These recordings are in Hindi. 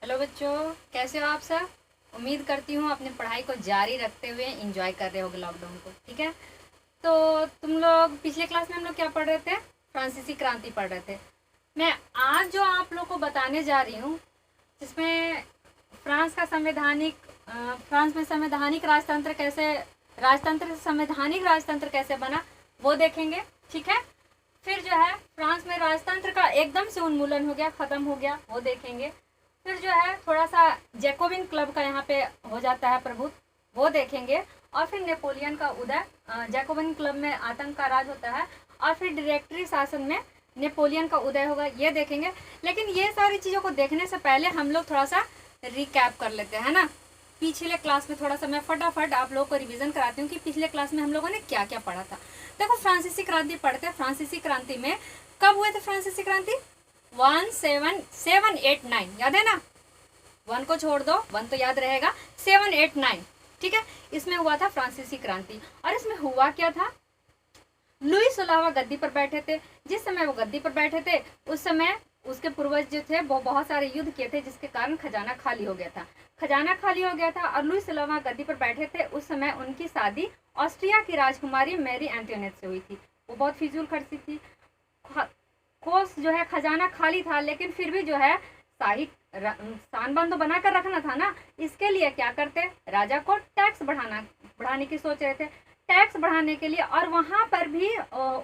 हेलो बच्चों, कैसे हो आप सब। उम्मीद करती हूँ अपनी पढ़ाई को जारी रखते हुए एंजॉय कर रहे होगे लॉकडाउन को। ठीक है, तो तुम लोग पिछले क्लास में हम लोग क्या पढ़ रहे थे? फ्रांसीसी क्रांति पढ़ रहे थे। मैं आज जो आप लोग को बताने जा रही हूँ, जिसमें फ्रांस का फ्रांस में संवैधानिक राजतंत्र कैसे, राजतंत्र से संवैधानिक राजतंत्र कैसे बना, वो देखेंगे। ठीक है, फिर जो है फ्रांस में राजतंत्र का एकदम से उन्मूलन हो गया, खत्म हो गया, वो देखेंगे। फिर जो है थोड़ा सा जैकोबिन क्लब का यहाँ पे हो जाता है प्रभुत्व, वो देखेंगे। और फिर नेपोलियन का उदय, जैकोबिन क्लब में आतंक का राज होता है, और फिर डायरेक्टरी शासन में नेपोलियन का उदय होगा, ये देखेंगे। लेकिन ये सारी चीज़ों को देखने से पहले हम लोग थोड़ा सा रिकैप कर लेते हैं ना। पिछले क्लास में थोड़ा सा मैं फटाफट आप लोगों को रिवीजन कराती हूँ कि पिछले क्लास में हम लोगों ने क्या क्या पढ़ा था। देखो, फ्रांसीसी क्रांति पढ़ते हैं। फ्रांसीसी क्रांति में कब हुए थे फ्रांसीसी क्रांति? 1789, याद है ना? 1 को छोड़ दो, 1 तो याद रहेगा। 789, ठीक है, इसमें हुआ था फ्रांसीसी क्रांति। और इसमें हुआ क्या था? लुई 16वां गद्दी पर बैठे थे। जिस समय वो गद्दी पर बैठे थे उस समय उसके पूर्वज जो थे वो बहुत सारे युद्ध किए थे, जिसके कारण खजाना खाली हो गया था। खजाना खाली हो गया था और लुई 16वां गद्दी पर बैठे थे। उस समय उनकी शादी ऑस्ट्रिया की राजकुमारी मैरी एंटोनेट से हुई थी। वो बहुत फिजूल खर्ची थी। कोस जो है खजाना खाली था, लेकिन फिर भी जो है शाही सानबान तो बनाकर रखना था ना। इसके लिए क्या करते, राजा को टैक्स बढ़ाने की सोच रहे थे। टैक्स बढ़ाने के लिए, और वहां पर भी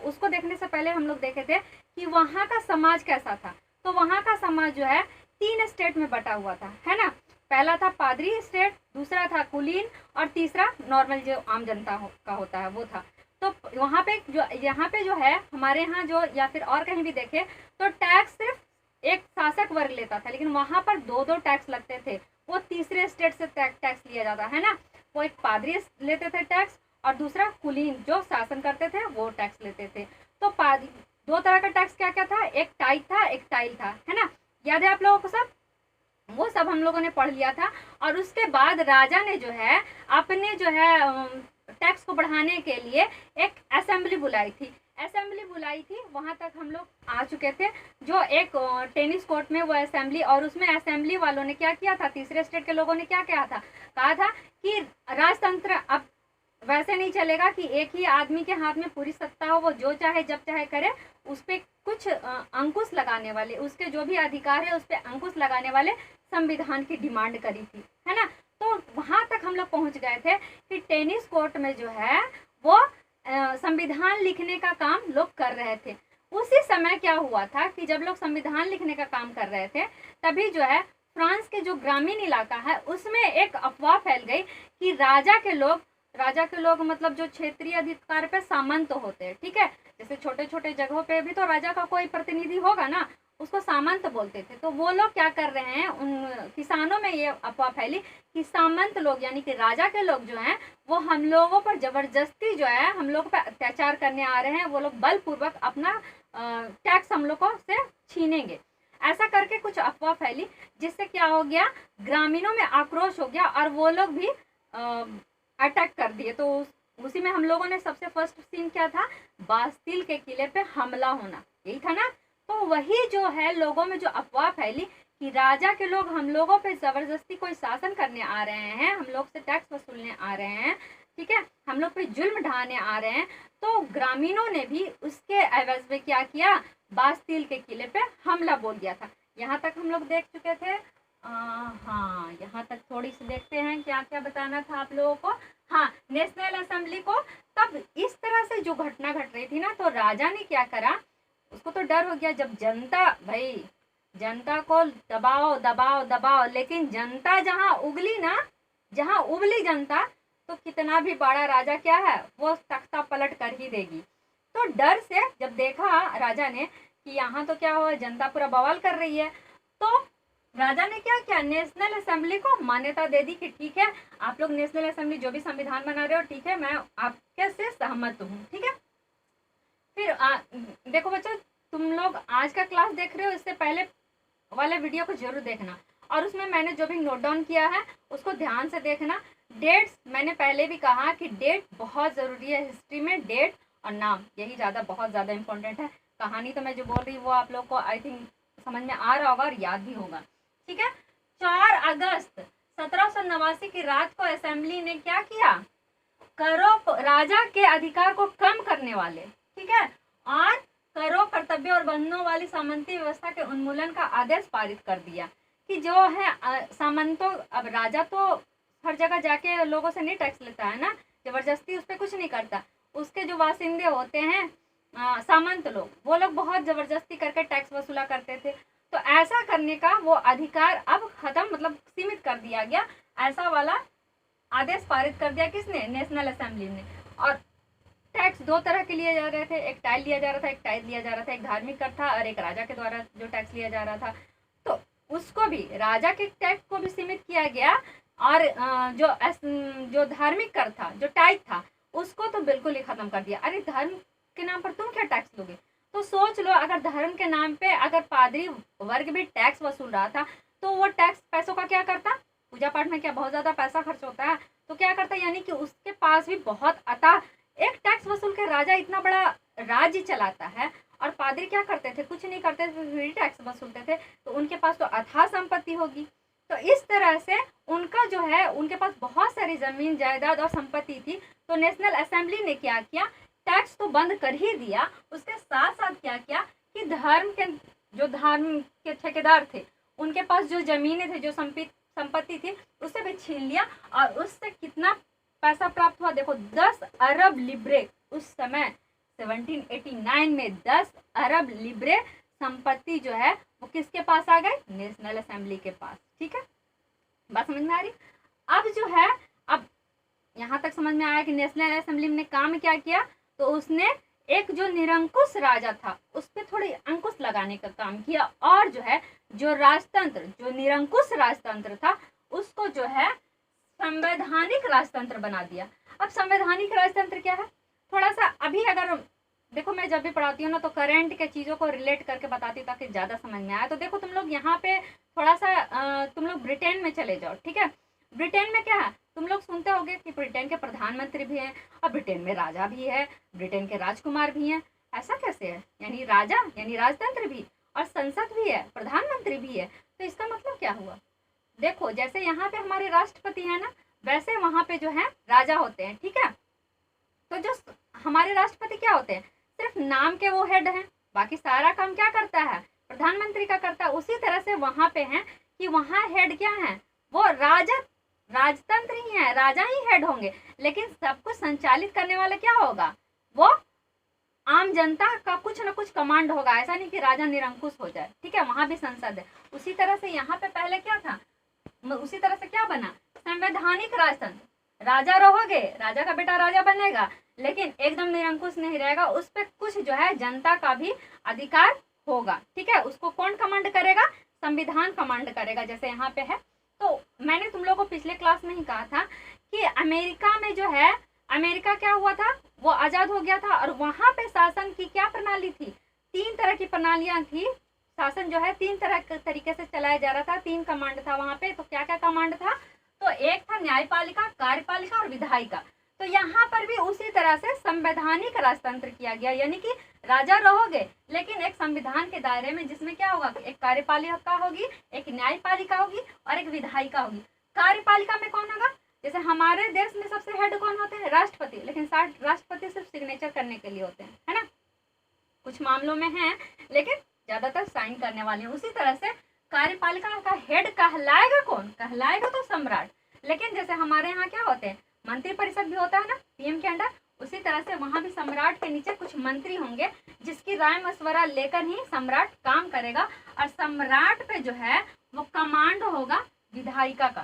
उसको देखने से पहले हम लोग देखे थे कि वहां का समाज कैसा था। तो वहां का समाज जो है 3 स्टेट में बटा हुआ था, है ना। पहला था पादरी स्टेट, दूसरा था कुलीन, और तीसरा नॉर्मल जो आम जनता का होता है वो था। तो वहां पे जो यहाँ पे जो है हमारे यहाँ जो, या फिर और कहीं भी देखे तो टैक्स सिर्फ एक शासक वर्ग लेता था, लेकिन वहां पर 2 टैक्स लगते थे। वो तीसरे स्टेट से टैक्स लिया जाता है ना। वो एक पादरी लेते थे टैक्स, और दूसरा कुलीन जो शासन करते थे वो टैक्स लेते थे। तो पादरी 2 तरह का टैक्स क्या क्या था, एक टाइट था, एक टाइल था, है ना। याद है आप लोगों को सब? वो सब हम लोगों ने पढ़ लिया था। और उसके बाद राजा ने जो है अपने जो है टैक्स को बढ़ाने के लिए एक असेंबली बुलाई थी। वहां तक हम लोग आ चुके थे। जो एक टेनिस कोर्ट में वो असेंबली, और उसमें असेंबली वालों ने क्या किया था, तीसरे स्टेट के लोगों ने क्या किया था, कहा था कि राजतंत्र अब वैसे नहीं चलेगा कि एक ही आदमी के हाथ में पूरी सत्ता हो, वो जो चाहे जब चाहे करे। उस पर कुछ अंकुश लगाने वाले, उसके जो भी अधिकार है उस पर अंकुश लगाने वाले संविधान की डिमांड करी थी, है ना। तो वहां तक हम लोग पहुंच गए थे कि टेनिस कोर्ट में जो है वो संविधान लिखने का काम लोग कर रहे थे। उसी समय क्या हुआ था कि जब लोग संविधान लिखने का काम कर रहे थे, तभी जो है फ्रांस के जो ग्रामीण इलाका है उसमें एक अफवाह फैल गई कि राजा के लोग मतलब जो क्षेत्रीय अधिकार पे सामंत होते हैं, ठीक है। जैसे छोटे छोटे जगहों पे भी तो राजा का कोई प्रतिनिधि होगा ना, उसको सामंत बोलते थे। तो वो लोग क्या कर रहे हैं, उन किसानों में ये अफवाह फैली कि सामंत लोग यानी कि राजा के लोग जो हैं वो हम लोगों पर जबरदस्ती जो है हम लोग पर अत्याचार करने आ रहे हैं। वो लोग बलपूर्वक अपना टैक्स हम लोगों से छीनेंगे। ऐसा करके कुछ अफवाह फैली, जिससे क्या हो गया, ग्रामीणों में आक्रोश हो गया और वो लोग भी अटैक कर दिए। तो उसी में हम लोगों ने सबसे फर्स्ट सीन क्या था, बास्तिल के किले पे हमला होना, यही था ना। तो वही जो है लोगों में जो अफवाह फैली कि राजा के लोग हम लोगों पे जबरदस्ती कोई शासन करने आ रहे हैं, हम लोग से टैक्स वसूलने आ रहे हैं, ठीक है, हम लोग पे जुल्म ढाने आ रहे हैं। तो ग्रामीणों ने भी उसके एवज में क्या किया, बास्तिल के किले पे हमला बोल दिया था। यहाँ तक हम लोग देख चुके थे। हाँ, यहाँ तक थोड़ी सी देखते हैं क्या क्या बताना था आप लोगों को। हाँ, नेशनल असेंबली को तब इस तरह से जो घटना घट रही थी ना, तो राजा ने क्या करा, उसको तो डर हो गया। जब जनता, भाई जनता को दबाओ दबाओ दबाओ, लेकिन जनता जहां उगली ना, जहां उगली जनता, तो कितना भी बड़ा राजा क्या है, वो तख्ता पलट कर ही देगी। तो डर से जब देखा राजा ने कि यहाँ तो क्या हुआ, जनता पूरा बवाल कर रही है, तो राजा ने क्या किया, नेशनल असेंबली को मान्यता दे दी कि ठीक है, आप लोग नेशनल असेंबली जो भी संविधान बना रहे हो, ठीक है, मैं आपके से सहमत हूँ, ठीक है। फिर देखो बच्चों, तुम लोग आज का क्लास देख रहे हो, इससे पहले वाले वीडियो को जरूर देखना, और उसमें मैंने जो भी नोट डाउन किया है उसको ध्यान से देखना। डेट्स, मैंने पहले भी कहा कि डेट बहुत ज़रूरी है हिस्ट्री में। डेट और नाम, यही बहुत ज़्यादा इंपॉर्टेंट है। कहानी तो मैं जो बोल रही हूँ वो आप लोग को आई थिंक समझ में आ रहा होगा और याद भी होगा, ठीक है। 4 अगस्त 1789 की रात को असेंबली ने क्या किया, करों राजा के अधिकार को कम करने वाले, ठीक है, और करों कर्तव्यों और बंधनों वाली सामंती व्यवस्था के उन्मूलन का आदेश पारित कर दिया कि जो है सामंतों, अब राजा तो हर जगह जाके लोगों से नहीं टैक्स लेता है ना, जबरदस्ती उस पर कुछ नहीं करता, उसके जो वासिंदे होते हैं सामंत लोग, वो लोग बहुत जबरदस्ती करके टैक्स वसूला करते थे। तो ऐसा करने का वो अधिकार अब खत्म, मतलब सीमित कर दिया गया, ऐसा वाला आदेश पारित कर दिया किसने, नेशनल असेंबली ने। और टैक्स 2 तरह के लिए जा रहे थे, एक टाइल लिया जा रहा था, एक टाइल लिया जा रहा था, एक धार्मिक कर था और एक राजा के द्वारा जो टैक्स लिया जा रहा था। तो उसको भी, राजा के टैक्स को भी सीमित किया गया, और जो धार्मिक कर था, जो टाइल था, उसको तो बिल्कुल ही खत्म कर दिया। अरे धर्म के नाम पर तुम क्या टैक्स लोगे? तो सोच लो, अगर धर्म के नाम पे अगर पादरी वर्ग भी टैक्स वसूल रहा था, तो वो टैक्स पैसों का क्या करता, पूजा पाठ में क्या बहुत ज्यादा पैसा खर्च होता है, तो क्या करता, यानी कि उसके पास भी बहुत अता, एक टैक्स वसूल के राजा इतना बड़ा राज्य चलाता है, और पादरी क्या करते थे, कुछ नहीं करते थे, फिर टैक्स वसूलते थे, तो उनके पास तो अथाह संपत्ति होगी। तो इस तरह से उनका जो है, उनके पास बहुत सारी जमीन जायदाद और संपत्ति थी। तो नेशनल असेंबली ने क्या किया, टैक्स तो बंद कर ही दिया, उसके साथ साथ क्या किया कि धर्म के ठेकेदार थे, उनके पास जो जमीनें थे, जो संपत्ति थी, उससे भी छीन लिया। और उससे कितना पैसा प्राप्त हुआ, देखो 10 अरब लिब्रे, उस समय 1789 में 10 अरब लिब्रे संपत्ति जो है वो किसके पास आ गए, नेशनल असेंबली के पास। ठीक है, बात समझ में आ रही? अब जो है, अब यहाँ तक समझ में आया कि नेशनल असेंबली ने काम क्या किया, तो उसने एक जो निरंकुश राजा था उस पर थोड़ी अंकुश लगाने का काम किया, और जो है जो राजतंत्र, जो निरंकुश राजतंत्र था, उसको जो है संवैधानिक राजतंत्र बना दिया। अब संवैधानिक राजतंत्र क्या है, थोड़ा सा अभी अगर देखो, मैं जब भी पढ़ाती हूँ ना, तो करंट के चीज़ों को रिलेट करके बताती हूँ ताकि ज़्यादा समझ में आए। तो देखो, तुम लोग यहाँ पे थोड़ा सा तुम लोग ब्रिटेन में चले जाओ, ठीक है। ब्रिटेन में क्या है, तुम लोग सुनते होगे कि ब्रिटेन के प्रधानमंत्री भी हैं, और ब्रिटेन में राजा भी है, ब्रिटेन के राजकुमार भी हैं। ऐसा कैसे है, यानी राजा यानी राजतंत्र भी, और संसद भी है, प्रधानमंत्री भी है। तो इसका मतलब क्या हुआ, देखो जैसे यहाँ पे हमारे राष्ट्रपति है ना, वैसे वहाँ पे जो है राजा होते हैं, ठीक है। तो जो हमारे राष्ट्रपति क्या होते हैं, सिर्फ नाम के वो हेड हैं, बाकी सारा काम क्या करता है, प्रधानमंत्री का करता है। उसी तरह से वहाँ पे है कि वहाँ हेड क्या है, वो राजतंत्र ही है, राजा ही हेड होंगे, लेकिन सब कुछ संचालित करने वाला क्या होगा, वो आम जनता का कुछ ना कुछ कमांड होगा। ऐसा नहीं कि राजा निरंकुश हो जाए, ठीक है, वहां भी संसद है। उसी तरह से यहाँ पे पहले क्या था, उसी तरह से क्या बना, संवैधानिक राजतंत्र। राजा रहोगे, राजा का बेटा राजा बनेगा, लेकिन एकदम निरंकुश नहीं रहेगा, उस पर कुछ जो है जनता का भी अधिकार होगा, ठीक है। उसको कौन कमांड करेगा, संविधान कमांड करेगा, जैसे यहाँ पे है। तो मैंने तुम लोगों को पिछले क्लास में ही कहा था कि अमेरिका में जो है, अमेरिका क्या हुआ था, वो आजाद हो गया था, और वहां पे शासन की क्या प्रणाली थी, 3 तरह की प्रणालियां थी। शासन जो है 3 तरह के तरीके से चलाया जा रहा था, 3 कमांड था वहां पे। तो क्या क्या कमांड था, तो एक था न्यायपालिका, कार्यपालिका और विधायिका। तो यहाँ पर भी उसी तरह से संवैधानिक राजतंत्र किया गया, यानी कि राजा रहोगे लेकिन एक संविधान के दायरे में, जिसमें क्या होगा, एक कार्यपालिका होगी, एक न्यायपालिका होगी और एक विधायिका होगी। कार्यपालिका में कौन होगा, जैसे हमारे देश में सबसे हेड कौन होते हैं, राष्ट्रपति, लेकिन राष्ट्रपति सिर्फ सिग्नेचर करने के लिए होते हैं, है ना, कुछ मामलों में है, लेकिन ज्यादातर साइन करने वाले हैं। उसी तरह से कार्यपालिका का हेड कहलाएगा कौन, कहलाएगा तो सम्राट। लेकिन जैसे हमारे यहाँ क्या होते हैं, मंत्रिपरिषद भी होता है ना पीएम के अंडर, उसी तरह से वहां भी सम्राट के नीचे कुछ मंत्री होंगे, जिसकी राय मशवरा लेकर ही सम्राट काम करेगा। और सम्राट पे जो है वो कमांड होगा विधायिका का,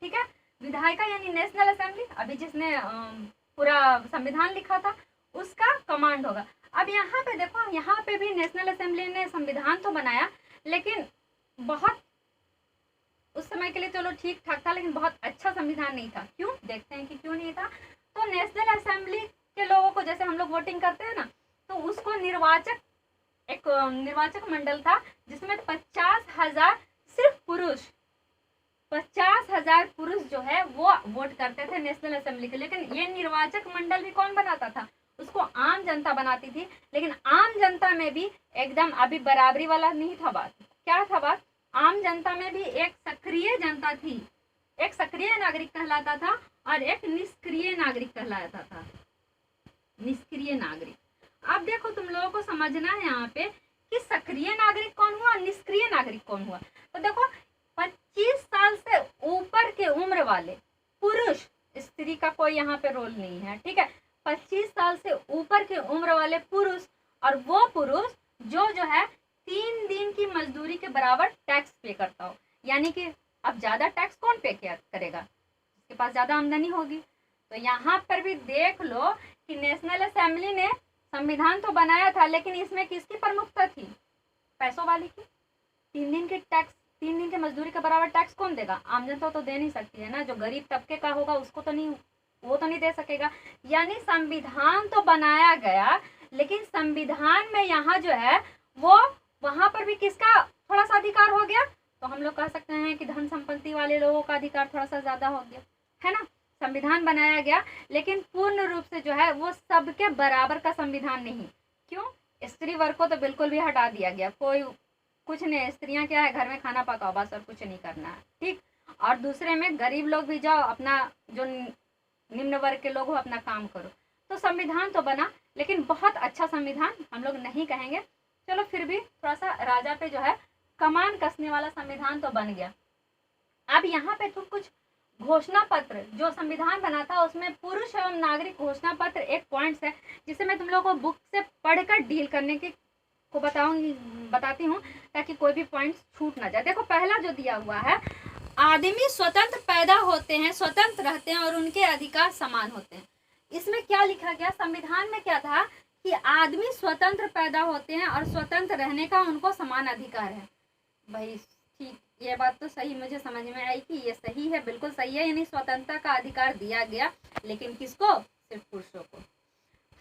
ठीक है। विधायिका यानी नेशनल असेंबली, अभी जिसने पूरा संविधान लिखा था, उसका कमांड होगा। अब यहाँ पे देखो, यहाँ पे भी नेशनल असेंबली ने संविधान तो बनाया, लेकिन बहुत उस समय के लिए चलो ठीक ठाक था, लेकिन बहुत अच्छा संविधान नहीं था। क्यों, देखते हैं कि क्यों नहीं था। तो नेशनल असेंबली के लोगों को, जैसे हम लोग वोटिंग करते हैं ना, तो उसको एक निर्वाचक मंडल था, जिसमें 50,000 सिर्फ पुरुष, 50,000 पुरुष जो है वो वोट करते थे नेशनल असेंबली के। लेकिन ये निर्वाचक मंडल भी कौन बनाता था, उसको आम जनता बनाती थी। लेकिन आम जनता में भी एकदम अभी बराबरी वाला नहीं था बात। क्या था बात, आम जनता में भी एक सक्रिय सक्रिय जनता थी, एक सक्रिय नागरिक कहलाता था और एक निष्क्रिय नागरिक कहलाता था, निष्क्रिय नागरिक। अब देखो तुम लोगों को समझना है यहाँ पे कि सक्रिय नागरिक कौन हुआ, निष्क्रिय नागरिक कौन हुआ। तो देखो 25 साल से ऊपर के उम्र वाले पुरुष, स्त्री का कोई यहाँ पे रोल नहीं है, ठीक है। 25 साल से ऊपर के उम्र वाले पुरुष, और वो पुरुष जो है 3 दिन की मजदूरी के बराबर टैक्स पे करता हो। यानी कि अब ज्यादा टैक्स कौन पे करेगा, जिसके पास ज्यादा आमदनी होगी। तो यहाँ पर भी देख लो कि नेशनल असेंबली ने संविधान तो बनाया था, लेकिन इसमें किसकी प्रमुखता थी, पैसों वाली की। 3 दिन की टैक्स, 3 दिन की मजदूरी के बराबर टैक्स कौन देगा, आम जनता तो दे नहीं सकती है ना। जो गरीब तबके का होगा उसको तो नहीं, वो तो नहीं दे सकेगा। यानी संविधान तो बनाया गया, लेकिन संविधान में यहाँ जो है वो वहां पर भी किसका थोड़ा सा अधिकार हो गया, तो हम लोग कह सकते हैं कि धन संपत्ति वाले लोगों का अधिकार थोड़ा सा ज्यादा हो गया, है ना। संविधान बनाया गया, लेकिन पूर्ण रूप से जो है वो सबके बराबर का संविधान नहीं। क्यों, स्त्री वर्ग को तो बिल्कुल भी हटा दिया गया, कोई कुछ नहीं, स्त्रियां क्या है, घर में खाना पकाओ बस, और कुछ नहीं करना है, ठीक। और दूसरे में गरीब लोग भी जाओ, अपना जो निम्न वर्ग के लोग हो अपना काम करो। तो संविधान तो बना, लेकिन बहुत अच्छा संविधान हम लोग नहीं कहेंगे, चलो फिर भी थोड़ा सा राजा पे जो है कमान कसने वाला संविधान तो बन गया। अब यहाँ पे तो कुछ घोषणा पत्र जो संविधान बना था, उसमें पुरुष एवं नागरिक घोषणा पत्र एक पॉइंट्स है, जिसे मैं तुम लोगों को बुक से पढ़कर डील करने की को बताती हूँ, ताकि कोई भी पॉइंट्स छूट ना जाए। देखो पहला जो दिया हुआ है, आदमी स्वतंत्र पैदा होते हैं, स्वतंत्र रहते हैं और उनके अधिकार समान होते हैं। इसमें क्या लिखा गया, संविधान में क्या था कि आदमी स्वतंत्र पैदा होते हैं और स्वतंत्र रहने का उनको समान अधिकार है। भाई ठीक, ये बात तो सही मुझे समझ में आई कि ये सही है, बिल्कुल सही है। यानी स्वतंत्रता का अधिकार दिया गया, लेकिन किसको, सिर्फ पुरुषों को।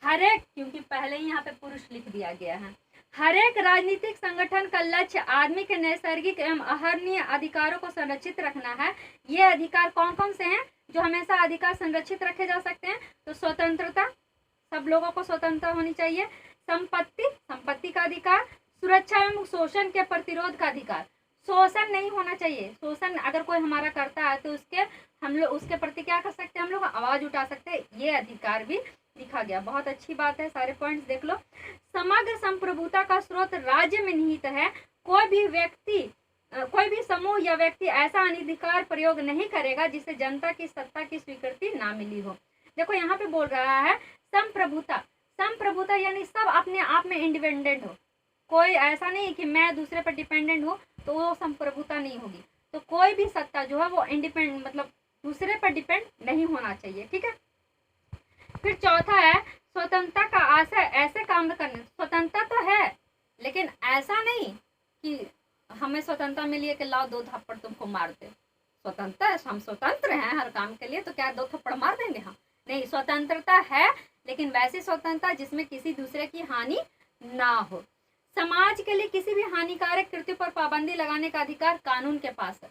हर एक, क्योंकि पहले ही यहाँ पे पुरुष लिख दिया गया है, हर एक राजनीतिक संगठन का लक्ष्य आदमी के नैसर्गिक एवं अहर्नीय अधिकारों को संरक्षित रखना है। ये अधिकार कौन कौन से हैं जो हमेशा अधिकार संरक्षित रखे जा सकते हैं, तो स्वतंत्रता, सब लोगों को स्वतंत्रता होनी चाहिए। संपत्ति का अधिकार, सुरक्षा एवं शोषण के प्रतिरोध का अधिकार, शोषण नहीं होना चाहिए। शोषण अगर कोई हमारा करता है तो हम लोग उसके प्रति क्या कर सकते हैं, हम लोग आवाज उठा सकते हैं, ये अधिकार भी लिखा गया। बहुत अच्छी बात है, सारे पॉइंट्स देख लो। समग्र संप्रभुता का स्रोत राज्य में निहित है। कोई भी समूह या व्यक्ति ऐसा अनधिकार प्रयोग नहीं करेगा जिसे जनता की सत्ता की स्वीकृति ना मिली हो। देखो यहाँ पे बोल रहा है संप्रभुता यानी सब अपने आप में इंडिपेंडेंट हो, कोई ऐसा नहीं कि मैं दूसरे पर डिपेंडेंट हूँ, तो वो संप्रभुता नहीं होगी। तो कोई भी सत्ता जो है वो इंडिपेंडेंट, मतलब दूसरे पर डिपेंड नहीं होना चाहिए, ठीक है। फिर चौथा है स्वतंत्रता का आशय ऐसे काम करने, स्वतंत्रता तो है लेकिन ऐसा नहीं कि हमें स्वतंत्रता मिली है कि लाओ 2 थप्पड़ तुमको मार दे। स्वतंत्रता, हम स्वतंत्र हैं हर काम के लिए, तो क्या 2 थप्पड़ मार देंगे हम, नहीं। स्वतंत्रता है, लेकिन वैसी स्वतंत्रता जिसमें किसी दूसरे की हानि ना हो। समाज के लिए किसी भी हानिकारक कृत्य पर पाबंदी लगाने का अधिकार कानून के पास है,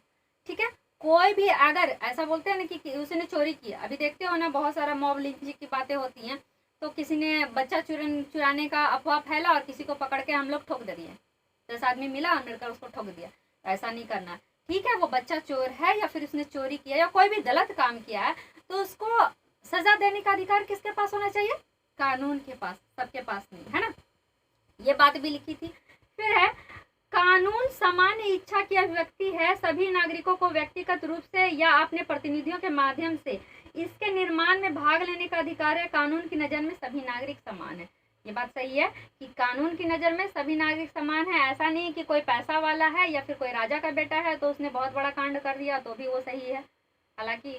ठीक है। कोई भी अगर ऐसा बोलते हैं ना कि उसने चोरी किया, अभी देखते हो ना बहुत सारा मॉब लिंचिंग की बातें होती हैं, तो किसी ने बच्चा चुराने का अफवाह फैला और किसी को पकड़ के हम लोग ठोक दे दिए, 10 आदमी मिला और मिलकर उसको ठोक दिया। ऐसा नहीं करना, ठीक है। वो बच्चा चोर है या फिर उसने चोरी किया या कोई भी गलत काम किया है, तो उसको सजा देने का अधिकार किसके पास होना चाहिए, कानून के पास, सबके पास नहीं, है ना। ये बात भी लिखी थी। फिर है कानून सामान्य इच्छा की अभिव्यक्ति है, सभी नागरिकों को व्यक्तिगत रूप से या अपने प्रतिनिधियों के माध्यम से इसके निर्माण में भाग लेने का अधिकार है। कानून की नज़र में सभी नागरिक समान है। ये बात सही है कि कानून की नज़र में सभी नागरिक समान है। ऐसा नहीं कि कोई पैसा वाला है या फिर कोई राजा का बेटा है तो उसने बहुत बड़ा कांड कर दिया तो भी वो सही है। हालांकि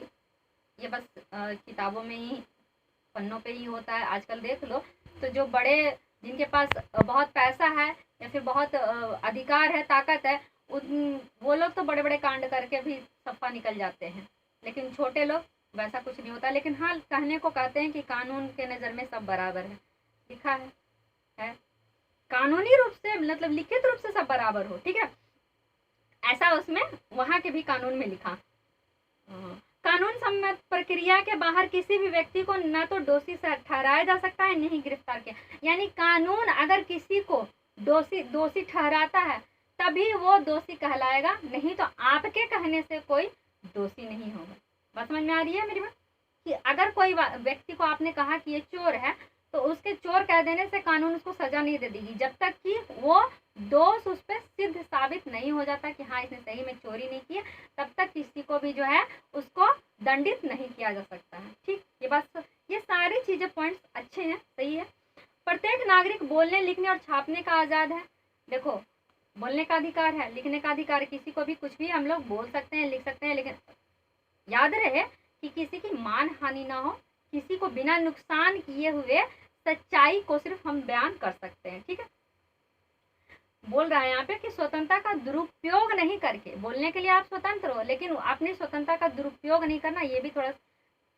ये बस किताबों में ही, पन्नों पे ही होता है। आजकल देख लो तो जो बड़े, जिनके पास बहुत पैसा है या फिर बहुत अधिकार है, ताकत है, वो लोग तो बड़े बड़े कांड करके भी सफा निकल जाते हैं, लेकिन छोटे लोग वैसा कुछ नहीं होता। लेकिन हाँ, कहने को कहते हैं कि कानून के नज़र में सब बराबर है, लिखा है कानूनी रूप से, मतलब लिखित रूप से सब बराबर हो, ठीक है। ऐसा उसमें वहाँ के भी कानून में लिखा। कानून सम्मत प्रक्रिया के बाहर किसी भी व्यक्ति को न तो दोषी ठहराया जा सकता है, नहीं गिरफ्तार किया। यानी कानून अगर किसी को दोषी ठहराता है तभी वो दोषी कहलाएगा, नहीं तो आपके कहने से कोई दोषी नहीं होगा। बात समझ में आ रही है मेरी बात? कि अगर कोई व्यक्ति को आपने कहा कि ये चोर है, तो उसके चोर कह देने से कानून उसको सजा नहीं दे देगी, जब तक कि वो दोष उस पर सिद्ध साबित नहीं हो जाता कि हाँ इसने सही में चोरी नहीं की है, तब तक किसी को भी जो है उसको दंडित नहीं किया जा सकता है। ठीक, ये बात, ये सारी चीजें पॉइंट्स अच्छे हैं, सही है। प्रत्येक नागरिक बोलने, लिखने और छापने का आजाद है। देखो, बोलने का अधिकार है, लिखने का अधिकार है, किसी को भी कुछ भी हम लोग बोल सकते हैं, लिख सकते हैं, लेकिन याद रहे कि किसी की मान हानि ना हो, किसी को बिना नुकसान किए हुए सच्चाई को सिर्फ हम बयान कर सकते हैं। ठीक है, बोल रहा है यहाँ पे कि स्वतंत्रता का दुरुपयोग नहीं करके, बोलने के लिए आप स्वतंत्र हो, लेकिन अपनी स्वतंत्रता का दुरुपयोग नहीं करना, ये भी थोड़ा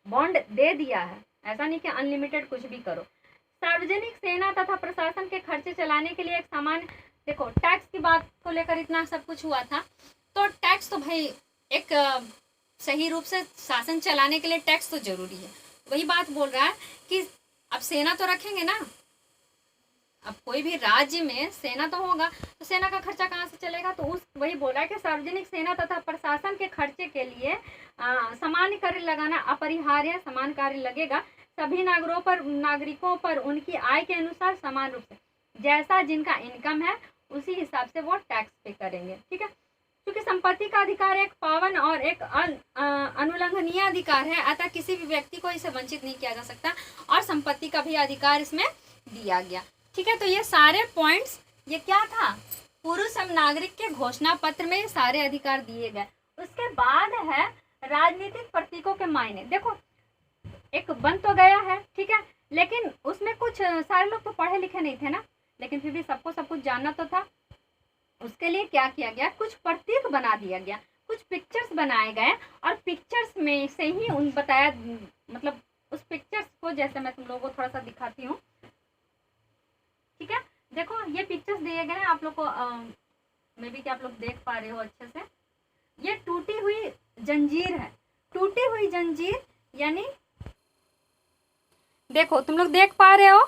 बॉन्ड दे दिया है। ऐसा नहीं कि अनलिमिटेड कुछ भी करो। सार्वजनिक सेना तथा प्रशासन के खर्चे चलाने के लिए एक सामान्य, देखो टैक्स की बात को लेकर इतना सब कुछ हुआ था, तो टैक्स तो भाई एक सही रूप से शासन चलाने के लिए टैक्स तो जरूरी है। वही बात बोल रहा है कि अब सेना तो रखेंगे ना, अब कोई भी राज्य में सेना तो होगा, तो सेना का खर्चा कहाँ से चलेगा? तो उस वही बोल रहा है कि सार्वजनिक सेना तथा प्रशासन के खर्चे के लिए सामान्य कर लगाना अपरिहार्य है। समान कार्य लगेगा सभी नागरिकों पर उनकी आय के अनुसार समान रूप से, जैसा जिनका इनकम है उसी हिसाब से वो टैक्स पे करेंगे। ठीक है, क्योंकि संपत्ति का अधिकार एक पावन और एक अनुल्लंघनीय अधिकार है, अतः किसी भी व्यक्ति को इसे वंचित नहीं किया जा सकता, और संपत्ति का भी अधिकार इसमें दिया गया। ठीक है, तो ये सारे पॉइंट्स, ये क्या था, पुरुष एवं नागरिक के घोषणा पत्र में ये सारे अधिकार दिए गए। उसके बाद है राजनीतिक प्रतीकों के मायने। देखो, एक बन तो गया है, ठीक है, लेकिन उसमें कुछ सारे लोग तो पढ़े लिखे नहीं थे ना, लेकिन फिर भी सबको सब कुछ जानना तो था। उसके लिए क्या किया गया, कुछ प्रतीक बना दिया गया, कुछ पिक्चर्स बनाए गए, और पिक्चर्स में से ही उन बताया, मतलब उस पिक्चर्स को, जैसे मैं तुम लोगों को थोड़ा सा दिखाती हूँ। ठीक है, देखो ये पिक्चर्स दिए गए हैं आप लोग को, मे बी कि आप लोग देख पा रहे हो अच्छे से। ये टूटी हुई जंजीर है, टूटी हुई जंजीर यानी, देखो तुम लोग देख पा रहे हो,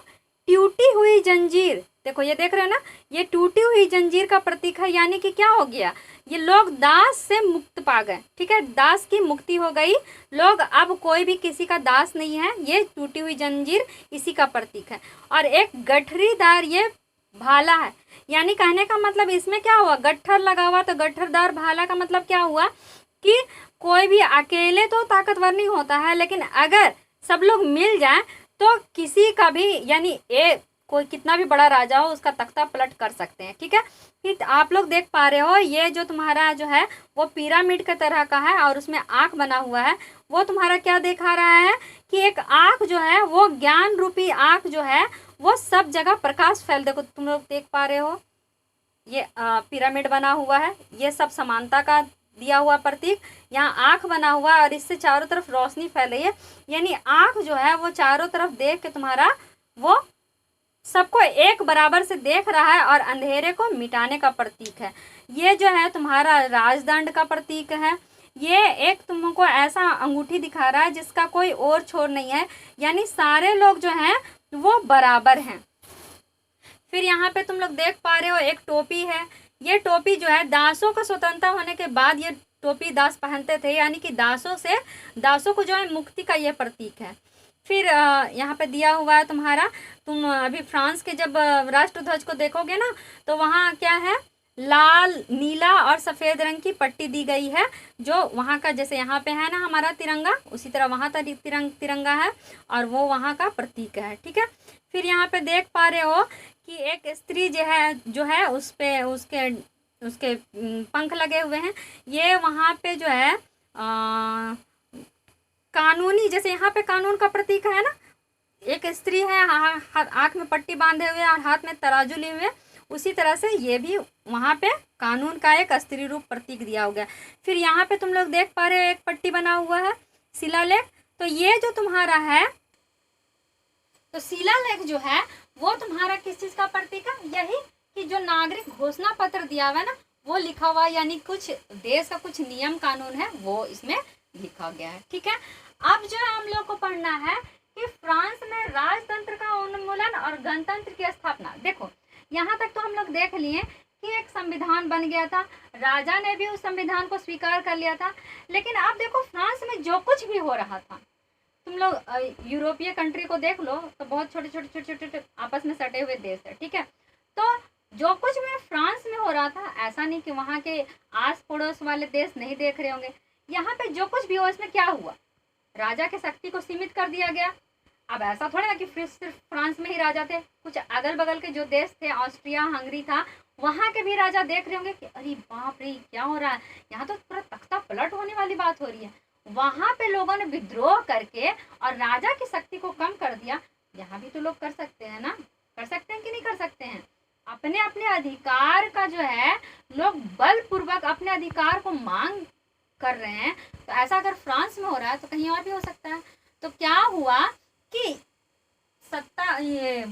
टूटी हुई जंजीर, देखो ये देख रहे हो ना, ये टूटी हुई जंजीर का प्रतीक है, यानी कि क्या हो गया, ये लोग दास से मुक्त पा गए। ठीक है, दास की मुक्ति हो गई, लोग अब कोई भी किसी का दास नहीं है। ये टूटी हुई जंजीर इसी का प्रतीक है। और एक गठरीदार ये भाला है, यानी कहने का मतलब इसमें क्या हुआ, गट्ठर लगा हुआ, तो गट्ठरदार भाला का मतलब क्या हुआ कि कोई भी अकेले तो ताकतवर नहीं होता है, लेकिन अगर सब लोग मिल जाए तो किसी का भी, यानी कोई कितना भी बड़ा राजा हो उसका तख्ता पलट कर सकते हैं। ठीक है, फिर आप लोग देख पा रहे हो, ये जो तुम्हारा जो है वो पिरामिड के तरह का है, और उसमें आँख बना हुआ है। वो तुम्हारा क्या दिखा रहा है कि एक आँख जो है, वो ज्ञान रूपी आँख जो है, वो सब जगह प्रकाश फैल, देखो तुम लोग देख पा रहे हो, ये पिरामिड बना हुआ है, ये सब समानता का दिया हुआ प्रतीक। यहाँ आँख बना हुआ है और इससे चारों तरफ रोशनी फैल रही है, यानी आँख जो है वो चारों तरफ देख के तुम्हारा वो सबको एक बराबर से देख रहा है, और अंधेरे को मिटाने का प्रतीक है। ये जो है तुम्हारा राजदंड का प्रतीक है। ये एक तुमको ऐसा अंगूठी दिखा रहा है जिसका कोई और छोर नहीं है, यानी सारे लोग जो हैं वो बराबर हैं। फिर यहाँ पे तुम लोग देख पा रहे हो एक टोपी है। ये टोपी जो है दासों का स्वतंत्रता होने के बाद ये टोपी दास पहनते थे, यानी कि दासों को जो है मुक्ति का ये प्रतीक है। फिर यहाँ पे दिया हुआ है तुम्हारा, तुम अभी फ्रांस के जब राष्ट्रध्वज को देखोगे ना, तो वहाँ क्या है, लाल, नीला और सफ़ेद रंग की पट्टी दी गई है, जो वहाँ का, जैसे यहाँ पे है ना हमारा तिरंगा, उसी तरह वहाँ का तिरंगा है, और वो वहाँ का प्रतीक है। ठीक है, फिर यहाँ पे देख पा रहे हो कि एक स्त्री जो है उस पे उसके पंख लगे हुए हैं। ये वहाँ पे जो है कानूनी, जैसे यहाँ पे कानून का प्रतीक है ना, एक स्त्री है, आँख में पट्टी बांधे हुए और हाथ में तराजू लिए हुए, उसी तरह से ये भी वहाँ पे कानून का एक स्त्री रूप प्रतीक दिया हो गया। फिर यहाँ पे तुम लोग देख पा रहे हो एक पट्टी बना हुआ है, शिलालेख। तो ये जो तुम्हारा है, तो शिलालेख जो है वो तुम्हारा किस चीज़ का प्रतीक है, यही कि जो नागरिक घोषणा पत्र दिया हुआ है ना, वो लिखा हुआ, यानी कुछ देश का कुछ नियम कानून है वो इसमें लिखा गया है। ठीक है, अब जो है हम लोग को पढ़ना है कि फ्रांस में राजतंत्र का उन्मूलन और गणतंत्र की स्थापना। देखो यहाँ तक तो हम लोग देख लिए कि एक संविधान बन गया था, राजा ने भी उस संविधान को स्वीकार कर लिया था। लेकिन आप देखो फ्रांस में जो कुछ भी हो रहा था, तुम लोग यूरोपीय कंट्री को देख लो तो बहुत छोटे छोटे छोटे छोटे आपस में सटे हुए देश है, ठीक है। तो जो कुछ में फ्रांस में हो रहा था, ऐसा नहीं कि वहाँ के आस पड़ोस वाले देश नहीं देख रहे होंगे। यहाँ पे जो कुछ भी हो, इसमें क्या हुआ, राजा के शक्ति को सीमित कर दिया गया। अब ऐसा थोड़ा ना कि सिर्फ फ्रांस में ही राजा थे, कुछ अगल बगल के जो देश थे, ऑस्ट्रिया हंगरी था, वहाँ के भी राजा देख रहे होंगे कि अरे बाप रे क्या हो रहा है, यहाँ तो पूरा तख्ता पलट होने वाली बात हो रही है। वहां पे लोगों ने विद्रोह करके और राजा की शक्ति को कम कर दिया। यहाँ भी तो लोग कर सकते हैं ना, कर सकते हैं कि नहीं कर सकते हैं। अपने अपने अधिकार का जो है लोग बलपूर्वक अपने अधिकार को मांग कर रहे हैं। तो ऐसा अगर फ्रांस में हो रहा है तो कहीं और भी हो सकता है। तो क्या हुआ कि सत्ता ये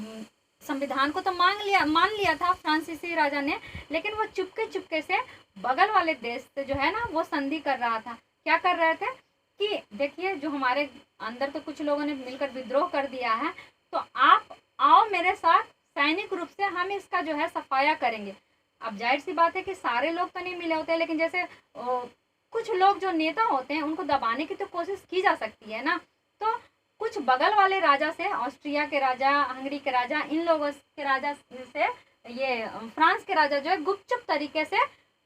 संविधान को तो मान लिया था फ्रांसीसी राजा ने, लेकिन वो चुपके से बगल वाले देश से जो है ना वो संधि कर रहा था। क्या कर रहे थे कि देखिए जो हमारे अंदर तो कुछ लोगों ने मिलकर विद्रोह कर दिया है, तो आप आओ मेरे साथ, सैनिक रूप से हम इसका जो है सफाया करेंगे। अब जाहिर सी बात है कि सारे लोग तो नहीं मिले होते, लेकिन जैसे कुछ लोग जो नेता होते हैं उनको दबाने की तो कोशिश की जा सकती है ना। तो कुछ बगल वाले राजा से, ऑस्ट्रिया के राजा, हंगरी के राजा, इन लोगों के राजा से ये फ्रांस के राजा जो है गुपचुप तरीके से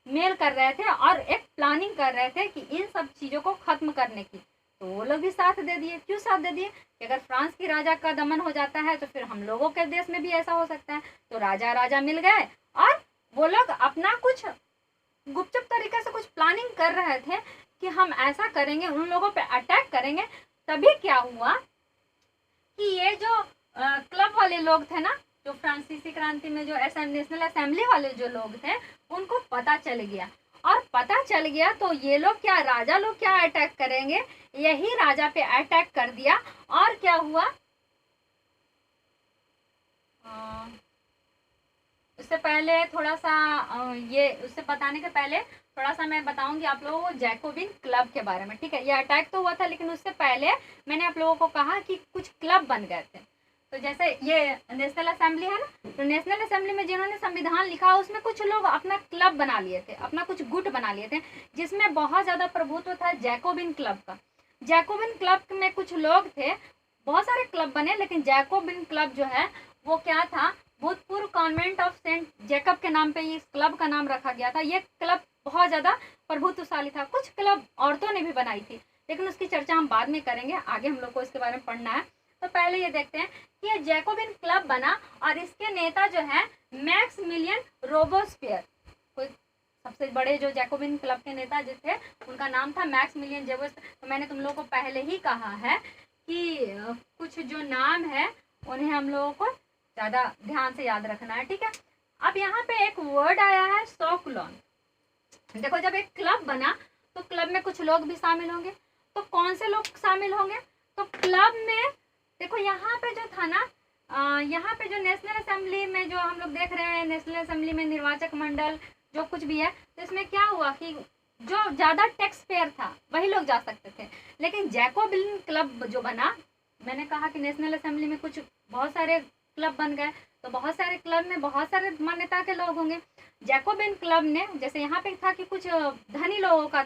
मेल कर रहे थे और एक प्लानिंग कर रहे थे कि इन सब चीज़ों को ख़त्म करने की। तो वो लोग भी साथ दे दिए। क्यों साथ दे दिए कि अगर फ्रांस की राजा का दमन हो जाता है तो फिर हम लोगों के देश में भी ऐसा हो सकता है। तो राजा मिल गए और वो लोग अपना कुछ गुपचुप तरीके से कुछ प्लानिंग कर रहे थे कि हम ऐसा करेंगे, उन लोगों पे अटैक करेंगे। तभी क्या हुआ कि ये जो क्लब वाले लोग थे ना, जो फ्रांसीसी क्रांति में जो नेशनल असेंबली वाले जो लोग थे, उनको पता चल गया। और पता चल गया तो ये लोग क्या, राजा लोग क्या अटैक करेंगे, यही राजा पे अटैक कर दिया। और क्या हुआ, उससे पहले थोड़ा सा ये उससे बताने के पहले थोड़ा सा मैं बताऊंगी आप लोगों को जैकोबिन क्लब के बारे में, ठीक है। ये अटैक तो हुआ था, लेकिन उससे पहले मैंने आप लोगों को कहा कि कुछ क्लब बन गए थे। तो जैसे ये नेशनल असेंबली है ना, तो नेशनल असेंबली में जिन्होंने संविधान लिखा उसमें कुछ लोग अपना क्लब बना लिए थे, अपना कुछ गुट बना लिए थे, जिसमें बहुत ज़्यादा प्रभुत्व था जैकोबिन क्लब का। जैकोबिन क्लब में कुछ लोग थे, बहुत सारे क्लब बने, लेकिन जैकोबिन क्लब जो है वो क्या था, भूतपूर्व कॉन्वेंट ऑफ सेंट जैकब के नाम पे इस क्लब का नाम रखा गया था। ये क्लब बहुत ज़्यादा प्रभुत्वशाली था। कुछ क्लब औरतों ने भी बनाई थी, लेकिन उसकी चर्चा हम बाद में करेंगे, आगे हम लोग को इसके बारे में पढ़ना है। तो पहले ये देखते हैं कि ये जैकोबिन क्लब बना और इसके नेता जो है मैक्समिलियन रोबोस्पियर। कोई सबसे बड़े जो जैकोबिन क्लब के नेता जो थे उनका नाम था मैक्समिलियन रोबोस्पियर। तो मैंने तुम लोगों को पहले ही कहा है कि कुछ जो नाम है उन्हें हम लोगों को ज़्यादा ध्यान से याद रखना है, ठीक है। अब यहाँ पे एक वर्ड आया है सॉकुलॉन। देखो जब एक क्लब बना तो क्लब में कुछ लोग भी शामिल होंगे। तो कौन से लोग शामिल होंगे, तो क्लब में देखो यहाँ पे जो था ना, यहाँ पे जो नेशनल असेंबली में जो हम लोग देख रहे हैं, नेशनल असेंबली में निर्वाचक मंडल जो कुछ भी है, तो इसमें क्या हुआ कि जो ज़्यादा टैक्स पेयर था वही लोग जा सकते थे। लेकिन जैकोबिन क्लब जो बना, मैंने कहा कि नेशनल असेंबली में कुछ बहुत सारे क्लब बन गए, तो बहुत सारे क्लब में बहुत सारे मान्यता के लोग होंगे। जैकोबिन क्लब ने, जैसे यहाँ पे था कि कुछ धनी लोगों का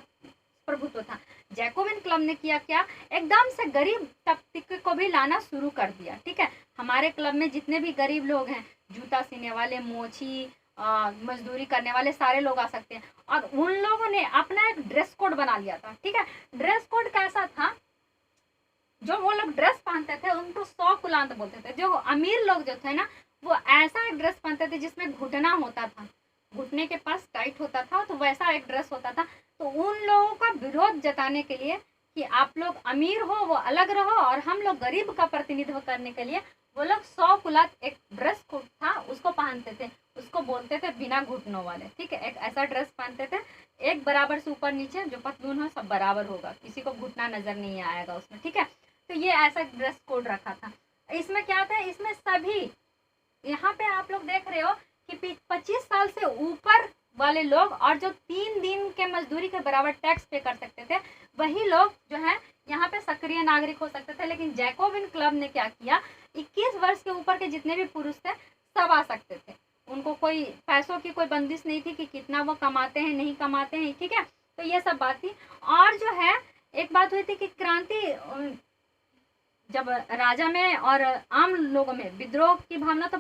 प्रभुत्व था, जैकोबिन क्लब ने किया क्या, एकदम से गरीब तबके को भी लाना शुरू कर दिया, ठीक है। हमारे क्लब में जितने भी गरीब लोग हैं, जूता सीने वाले, मोची, मजदूरी करने वाले सारे लोग आ सकते हैं। और उन लोगों ने अपना एक ड्रेस कोड बना लिया था, ठीक है। ड्रेस कोड कैसा था, जो वो लोग ड्रेस पहनते थे उनको सॉकुलांत बोलते थे। जो अमीर लोग जो थे ना, वो ऐसा एक ड्रेस पहनते थे जिसमें घुटना होता था, घुटने के पास टाइट होता था, तो वैसा एक ड्रेस होता था। तो उन लोगों का विरोध जताने के लिए कि आप लोग अमीर हो वो अलग रहो, और हम लोग गरीब का प्रतिनिधित्व करने के लिए वो लोग सॉकुलांत एक ड्रेस कोड था उसको पहनते थे, उसको बोलते थे बिना घुटनों वाले, ठीक है। एक ऐसा ड्रेस पहनते थे, एक बराबर से ऊपर नीचे, जो पतलून हो सब बराबर होगा, किसी को घुटना नजर नहीं आएगा उसमें, ठीक है। तो ये ऐसा ड्रेस कोड रखा था। इसमें क्या था, इसमें सभी, यहाँ पे आप लोग देख रहे हो कि 25 साल से ऊपर वाले लोग और जो 3 दिन के मजदूरी के बराबर टैक्स पे कर सकते थे, वही लोग जो है यहाँ पे सक्रिय नागरिक हो सकते थे। लेकिन जैकोबिन क्लब ने क्या किया, 21 वर्ष के ऊपर के जितने भी पुरुष थे सब आ सकते थे। उनको कोई पैसों की कोई बंदिश नहीं थी कि कितना वो कमाते हैं नहीं कमाते हैं, ठीक है। तो ये सब बात थी। और जो है एक बात हुई थी कि क्रांति जब राजा में और आम लोगों में विद्रोह की भावना तो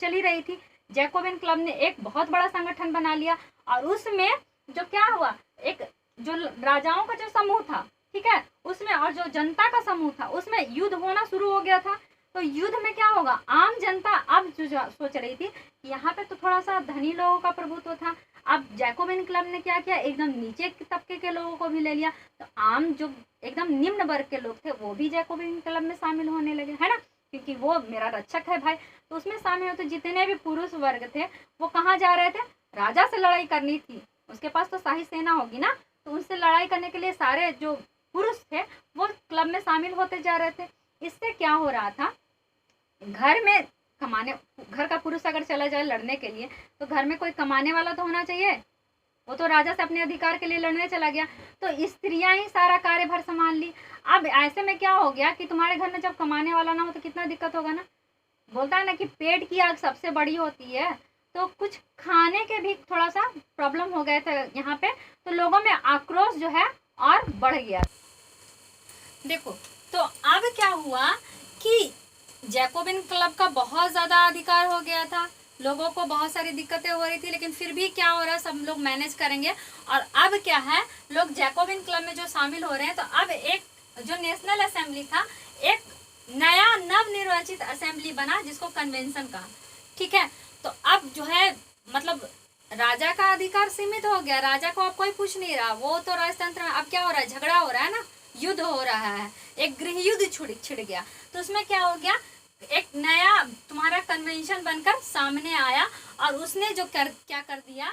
चली रही थी, जैकोबिन क्लब ने एक बहुत बड़ा संगठन बना लिया और उसमें जो क्या हुआ, एक जो राजाओं का जो समूह था, ठीक है, उसमें और जो जनता का समूह था उसमें युद्ध होना शुरू हो गया था। तो युद्ध में क्या होगा, आम जनता अब जो सोच रही थी कि यहाँ पे तो थोड़ा सा धनी लोगों का प्रभुत्व था, अब जैकोबिन क्लब ने क्या किया, एकदम नीचे तबके के लोगों को भी ले लिया। तो आम जो एकदम निम्न वर्ग के लोग थे वो भी जैकोबिन क्लब में शामिल होने लगे, है ना, क्योंकि वो मेरा रक्षक है भाई। तो उसमें शामिल होते जितने भी पुरुष वर्ग थे वो कहाँ जा रहे थे, राजा से लड़ाई करनी थी, उसके पास तो शाही सेना होगी ना, तो उनसे लड़ाई करने के लिए सारे जो पुरुष थे वो क्लब में शामिल होते जा रहे थे। इससे क्या हो रहा था, घर में कमाने, घर का पुरुष अगर चला जाए लड़ने के लिए तो घर में कोई कमाने वाला तो होना चाहिए, वो तो राजा से अपने अधिकार के लिए लड़ने चला गया, तो स्त्रियां ही सारा कार्यभार संभाल ली। अब ऐसे में क्या हो गया कि तुम्हारे घर में जब कमाने वाला ना हो तो कितना दिक्कत होगा ना, बोलता है ना कि पेट की आग सबसे बड़ी होती है, तो कुछ खाने के भी थोड़ा सा प्रॉब्लम हो गए थे यहाँ पे, तो लोगों में आक्रोश जो है और बढ़ गया। देखो तो अब क्या हुआ कि जैकोबिन क्लब का बहुत ज़्यादा अधिकार हो गया था, लोगों को बहुत सारी दिक्कतें हो रही थी, लेकिन फिर भी क्या हो रहा है, सब लोग मैनेज करेंगे। और अब क्या है, लोग जैकोबिन क्लब में जो शामिल हो रहे हैं, तो अब एक जो नेशनल असेंबली था, एक नया नव निर्वाचित असेंबली बना जिसको कन्वेंशन कहा, ठीक है। तो अब जो है मतलब राजा का अधिकार सीमित हो गया, राजा को अब कोई पूछ नहीं रहा, वो तो राजतंत्र में अब क्या हो रहा है, झगड़ा हो रहा है ना, युद्ध हो रहा है, एक गृह युद्ध छिड़ गया। तो उसमें क्या हो गया, एक नया तुम्हारा कन्वेंशन बनकर सामने आया और उसने जो क्या कर दिया,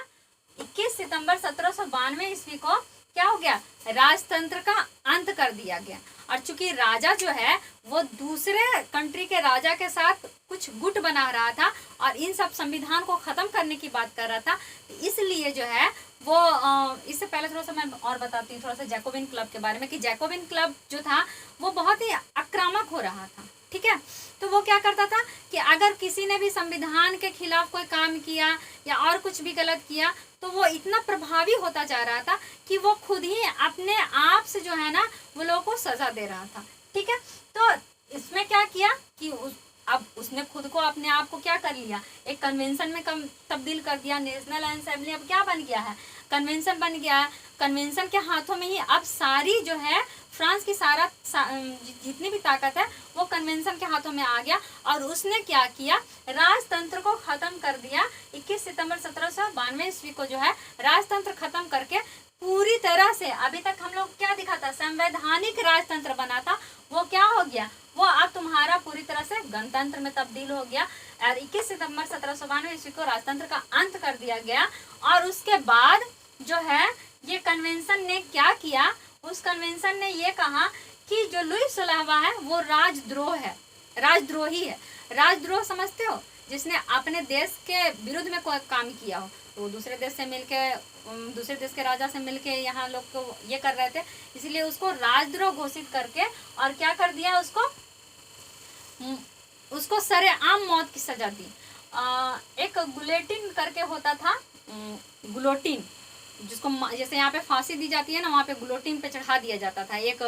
21 सितंबर 1792 ईस्वी को क्या हो गया, राजतंत्र का अंत कर दिया गया। और चूंकि राजा जो है वो दूसरे कंट्री के राजा के साथ कुछ गुट बना रहा था और इन सब संविधान को खत्म करने की बात कर रहा था, इसलिए जो है वो इससे पहले थोड़ा सा मैं और बताती हूँ थोड़ा सा जैकोबिन क्लब के बारे में, कि जैकोबिन क्लब जो था वो बहुत ही आक्रामक हो रहा था, ठीक है। तो वो क्या करता था कि अगर किसी ने भी संविधान के खिलाफ कोई काम किया या और कुछ भी गलत किया तो वो इतना प्रभावी होता जा रहा था कि वो खुद ही अपने आप से जो है ना वो लोगों को सजा दे रहा था, ठीक है। तो इसमें क्या किया कि अब उसने खुद को अपने आप को क्या कर लिया, एक कन्वेंशन में तब्दील कर दिया, नेशनल असेंबली अब क्या बन गया है, कन्वेंशन बन गया है। कन्वेंशन के हाथों में ही अब सारी जो है फ्रांस की जितनी भी ताकत है वो कन्वेंशन के हाथों में आ गया और उसने क्या किया, राजतंत्र को खत्म कर दिया। 21 सितंबर 1792 ईस्वी को जो है राजतंत्र खत्म करके पूरी तरह से, अभी तक हम लोग क्या दिखा था, संवैधानिक राजतंत्र बना था, वो क्या हो गया, वो अब तुम्हारा पूरी तरह से गणतंत्र में तब्दील हो गया। और 21 सितंबर 1792 ईस्वी को राजतंत्र का अंत कर दिया गया। और उसके बाद जो है ये कन्वेंशन ने क्या किया, उस कन्वेंशन ने ये कहा कि जो लुई 16वां है वो राजद्रोह है, राजद्रोही है। राजद्रोह समझते हो, जिसने अपने देश के विरुद्ध में कोई काम किया हो, तो दूसरे देश से मिलके, दूसरे देश के राजा से मिलके यहाँ लोग को ये कर रहे थे, इसलिए उसको राजद्रोह घोषित करके और क्या कर दिया, उसको सरेआम मौत की सजा दी। एक गुलेटिन करके होता था, गुलोटिन, जिसको जैसे यहाँ पे फांसी दी जाती है ना, वहाँ पे गुलोटिन पे चढ़ा दिया जाता था। एक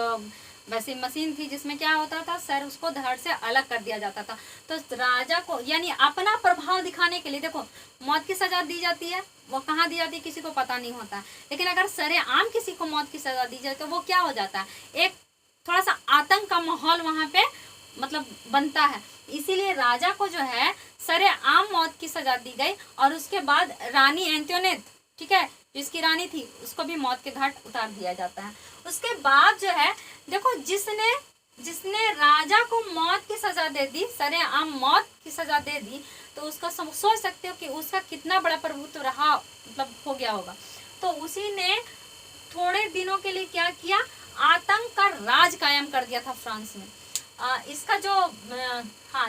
वैसी मशीन थी जिसमें क्या होता था, सर उसको धड़ से अलग कर दिया जाता था। तो राजा को यानी अपना प्रभाव दिखाने के लिए, देखो मौत की सजा दी जाती है, वो कहाँ दी जाती है किसी को पता नहीं होता, लेकिन अगर सरेआम किसी को मौत की सजा दी जाए तो वो क्या हो जाता है, एक थोड़ा सा आतंक का माहौल वहाँ पे मतलब बनता है। इसीलिए राजा को जो है सरेआम मौत की सजा दी गई। और उसके बाद रानी एंटोनेट, ठीक है, जिसकी रानी थी, उसको भी मौत के घाट उतार दिया जाता है। उसके बाद जो है देखो, जिसने राजा को मौत की सजा दे दी, सरेआम मौत की सजा दे दी, तो उसका सोच सकते हो कि उसका कितना बड़ा प्रभुत्व रहा, मतलब हो गया होगा। तो उसी ने थोड़े दिनों के लिए क्या किया, आतंक का राज कायम कर दिया था फ्रांस में। इसका जो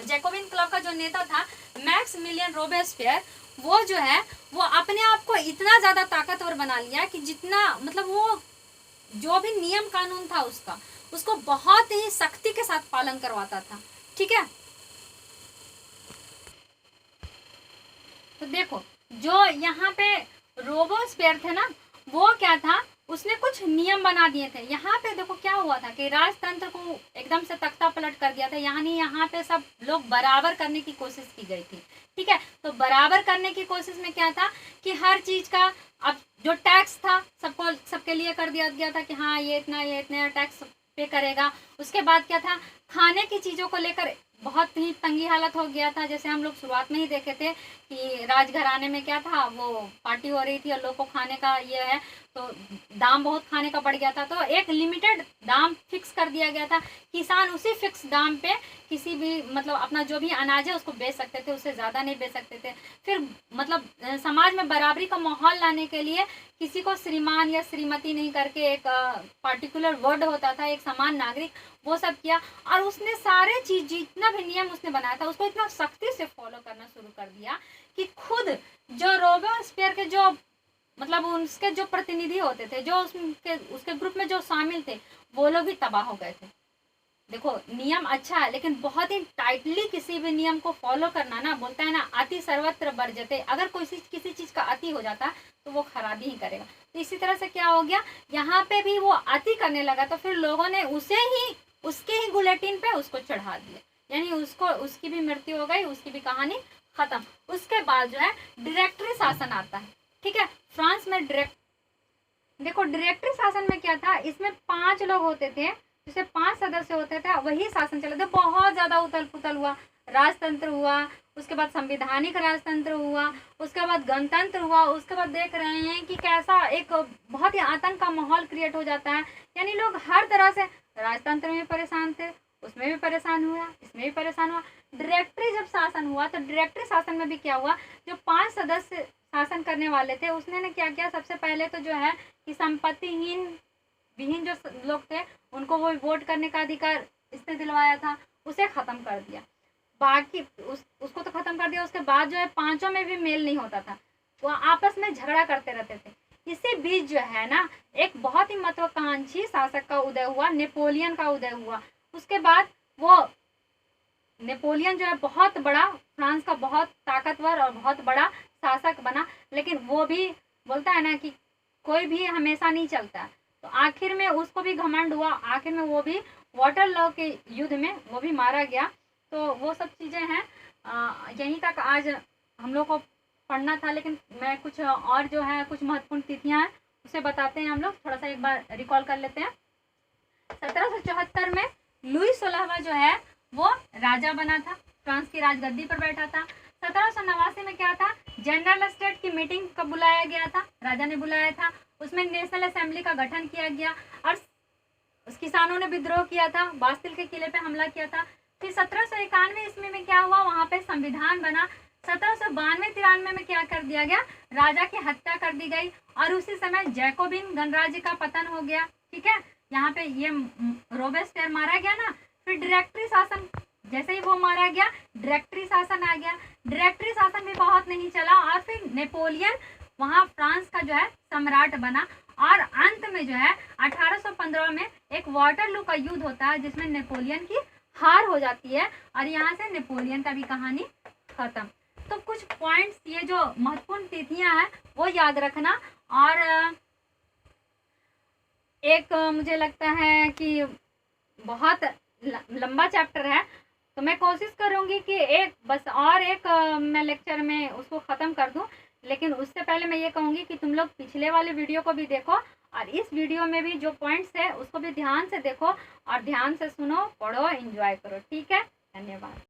जैकोबिन क्लब का जो नेता था मैक्सिमिलियन रोबेस्पियर, वो जो है वो अपने आप को इतना ज्यादा ताकतवर बना लिया कि जितना मतलब वो जो भी नियम कानून था उसको बहुत ही सख्ती के साथ पालन करवाता था, ठीक है। तो देखो जो यहाँ पे रोबोस्फेयर थे ना, वो क्या था, उसने कुछ नियम बना दिए थे। यहाँ पे देखो क्या हुआ था कि राजतंत्र को एकदम से तख्ता पलट कर दिया था, यानी यहाँ पे सब लोग बराबर करने की कोशिश की गई थी। ठीक है, तो बराबर करने की कोशिश में क्या था कि हर चीज का अब जो टैक्स था सबको सबके लिए कर दिया गया था कि हाँ ये इतना टैक्स पे करेगा। उसके बाद क्या था, खाने की चीज़ों को लेकर बहुत ही तंगी हालत हो गया था। जैसे हम लोग शुरुआत में ही देखे थे कि राजघराने में क्या था, वो पार्टी हो रही थी और लोग को खाने का ये है, तो दाम बहुत खाने का बढ़ गया था। तो एक लिमिटेड दाम फिक्स कर दिया गया था, किसान उसी फिक्स दाम पे किसी भी मतलब अपना जो भी अनाज है उसको बेच सकते थे, उससे ज़्यादा नहीं बेच सकते थे। फिर मतलब समाज में बराबरी का माहौल लाने के लिए किसी को श्रीमान या श्रीमती नहीं करके एक पार्टिकुलर वर्ड होता था, एक समान नागरिक, वो सब किया। और उसने सारे चीज जितना भी नियम उसने बनाया था उसको इतना सख्ती से फॉलो करना शुरू कर दिया कि खुद जो रोबोस्फेयर के जो मतलब उसके जो प्रतिनिधि होते थे, जो उसके ग्रुप में जो शामिल थे, वो लोग भी तबाह हो गए थे। देखो नियम अच्छा है, लेकिन बहुत ही टाइटली किसी भी नियम को फॉलो करना ना, बोलता है ना अति सर्वत्र वर्जते, अगर कोई किसी चीज का अति हो जाता तो वो खराबी ही करेगा। तो इसी तरह से क्या हो गया, यहाँ पे भी वो अति करने लगा, तो फिर लोगों ने उसके ही बुलेटिन पे उसको चढ़ा दिया, यानी उसकी भी मृत्यु हो गई, उसकी भी कहानी खत्म। उसके बाद जो है डायरेक्टरी शासन आता है। ठीक है, फ्रांस में देखो डायरेक्टरी शासन में क्या था, इसमें 5 लोग होते थे, जिसे 5 सदस्य होते थे, वही शासन चला था। बहुत ज्यादा उथल पुथल हुआ, राजतंत्र हुआ, उसके बाद संवैधानिक राजतंत्र हुआ, उसके बाद गणतंत्र हुआ, उसके बाद देख रहे हैं कि कैसा एक बहुत ही आतंक का माहौल क्रिएट हो जाता है। यानी लोग हर तरह से राजतंत्र में परेशान थे, उसमें भी परेशान हुआ, इसमें भी परेशान हुआ। डायरेक्टरी जब शासन हुआ तो डायरेक्टरी शासन में भी क्या हुआ, जो 5 सदस्य शासन करने वाले थे उसने ने क्या किया, सबसे पहले तो जो है कि संपत्तिहीन विहीन जो लोग थे उनको वो वोट करने का अधिकार इसने दिलवाया था, उसे खत्म कर दिया। बाकी उसको तो खत्म कर दिया। उसके बाद जो है 5 में भी मेल नहीं होता था, वो आपस में झगड़ा करते रहते थे। इसी बीच जो है ना एक बहुत ही महत्वाकांक्षी शासक का उदय हुआ, नेपोलियन का उदय हुआ। उसके बाद वो नेपोलियन जो है बहुत बड़ा, फ्रांस का बहुत ताकतवर और बहुत बड़ा शासक बना, लेकिन वो भी बोलता है ना कि कोई भी हमेशा नहीं चलता, तो आखिर में उसको भी घमंड हुआ, आखिर में वो भी वाटरलू के युद्ध में वो भी मारा गया। तो वो सब चीज़ें हैं, यहीं तक आज हम लोग को पढ़ना था, लेकिन मैं कुछ और जो है कुछ महत्वपूर्ण तिथियां हैं उसे बताते हैं, हम लोग थोड़ा सा एक बार रिकॉल कर लेते हैं। 1774 में लुई 16वां जो है वो राजा बना था, फ्रांस की राजगद्दी पर बैठा था। 1789 में क्या था, जनरल स्टेट की मीटिंग का बुलाया गया था, राजा ने बुलाया था, उसमें नेशनल असेंबली का गठन किया गया और उस किसानों ने विद्रोह किया था, बास्तिल के किले पे हमला किया था। फिर 1791 ईस्वी में क्या हुआ, वहां पे संविधान बना। 1792-93 में क्या कर दिया गया, राजा की हत्या कर दी गई और उसी समय जैकोबिन गणराज्य का पतन हो गया। ठीक है, यहाँ पे ये रोबेस्पियर मारा गया ना, फिर डायरेक्टरी शासन, जैसे ही वो मारा गया डायरेक्टरी शासन आ गया। डायरेक्टरी शासन भी बहुत नहीं चला और फिर नेपोलियन वहां फ्रांस का जो है सम्राट बना और अंत में जो है 1815 में एक वाटरलू का युद्ध होता है जिसमें नेपोलियन की हार हो जाती है और यहाँ से नेपोलियन का भी कहानी खत्म। तो कुछ पॉइंट्स, ये जो महत्वपूर्ण तिथियां हैं वो याद रखना। और एक मुझे लगता है कि बहुत लंबा चैप्टर है, तो मैं कोशिश करूंगी कि एक मैं लेक्चर में उसको ख़त्म कर दूं, लेकिन उससे पहले मैं ये कहूँगी कि तुम लोग पिछले वाले वीडियो को भी देखो और इस वीडियो में भी जो पॉइंट्स है उसको भी ध्यान से देखो और ध्यान से सुनो, पढ़ो, एंजॉय करो। ठीक है, धन्यवाद।